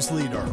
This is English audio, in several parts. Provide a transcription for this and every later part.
leader.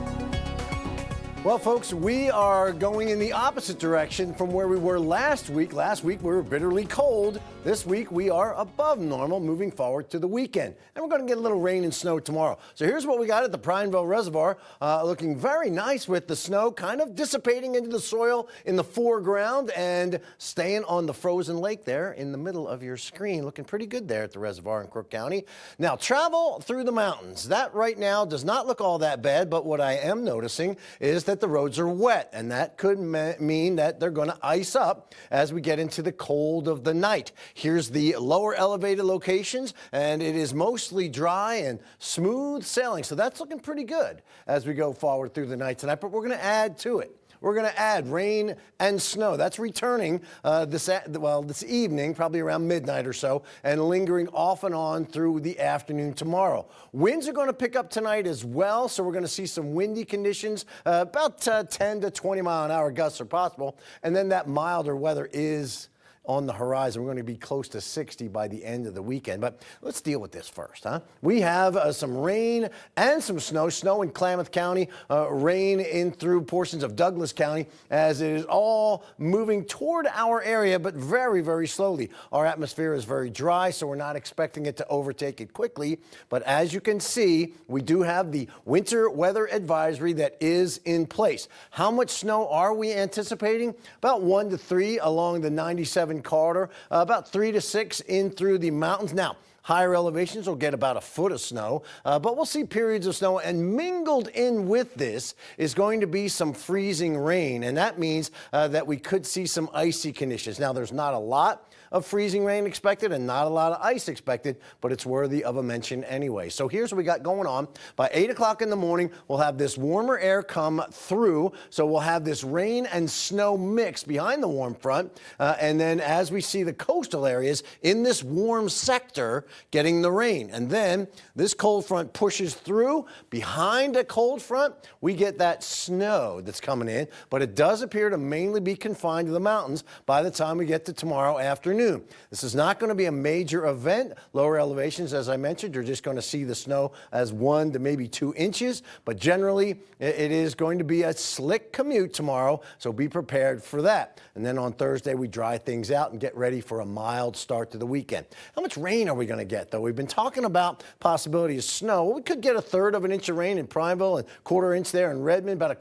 Well, folks, we are going in the opposite direction from where we were last week. Last week, we were bitterly cold. This week, we are above normal moving forward to the weekend. And we're going to get a little rain and snow tomorrow. So here's what we got at the Prineville Reservoir. Looking very nice with the snow kind of dissipating into the soil in the foreground and staying on the frozen lake there in the middle of your screen. Looking pretty good there at the reservoir in Crook County. Now, travel through the mountains. That right now does not look all that bad, but what I am noticing is that the roads are wet, and that could mean that they're going to ice up as we get into the cold of the night. Here's the lower elevated locations, and it is mostly dry and smooth sailing, so that's looking pretty good as we go forward through the night tonight, but we're going to add to it. We're going to add rain and snow. That's returning this evening, probably around midnight or so, and lingering off and on through the afternoon tomorrow. Winds are going to pick up tonight as well, so we're going to see some windy conditions. About 10 to 20 mile an hour gusts are possible, and then that milder weather is on the horizon. We're going to be close to 60 by the end of the weekend. But let's deal with this first, huh? We have some rain and some snow. Snow in Klamath County, rain in through portions of Douglas County as it is all moving toward our area, but very, very slowly. Our atmosphere is very dry, so we're not expecting it to overtake it quickly. But as you can see, we do have the winter weather advisory that is in place. How much snow are we anticipating? About 1 to 3 along the 97 corridor, about 3 to 6 in through the mountains. Now, higher elevations will get about a foot of snow, but we'll see periods of snow, and mingled in with this is going to be some freezing rain, and that means that we could see some icy conditions. Now, there's not a lot of freezing rain expected and not a lot of ice expected, but it's worthy of a mention anyway. So here's what we got going on. By 8 o'clock in the morning, we'll have this warmer air come through, so we'll have this rain and snow mix behind the warm front, and then as we see the coastal areas in this warm sector getting the rain, and then this cold front pushes through. Behind a cold front, we get that snow that's coming in, but it does appear to mainly be confined to the mountains by the time we get to tomorrow afternoon. This is not going to be a major event. Lower elevations, as I mentioned, you're just going to see the snow as 1 to maybe 2 inches, but generally it is going to be a slick commute tomorrow, so be prepared for that. And then on Thursday, we dry things out and get ready for a mild start to the weekend. How much rain are we going to get, though? We've been talking about possibility of snow. Well, we could get 1/3 of an inch of rain in Prineville and 1/4 inch there in Redmond, about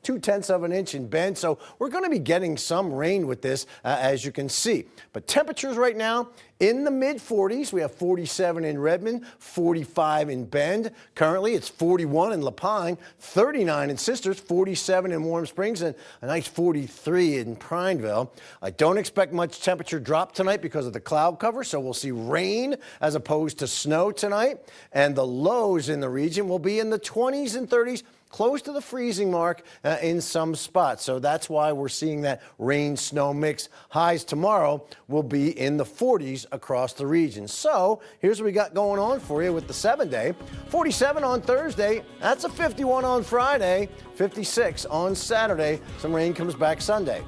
2/10 of an inch in Bend. So we're going to be getting some rain with this, as you can see. But temperatures right now in the mid-40s. We have 47 in Redmond, 45 in Bend. Currently, it's 41 in La Pine, 39 in Sisters, 47 in Warm Springs, and a nice 43 in Prineville. I don't expect much temperature drop tonight because of the cloud cover, so we'll see rain as opposed to snow tonight. And the lows in the region will be in the 20s and 30s, close to the freezing mark in some spots. So that's why we're seeing that rain-snow mix. Highs tomorrow will be in the 40s across the region. So here's what we got going on for you with the 7-day. 47 on Thursday. That's a 51 on Friday. 56 on Saturday. Some rain comes back Sunday.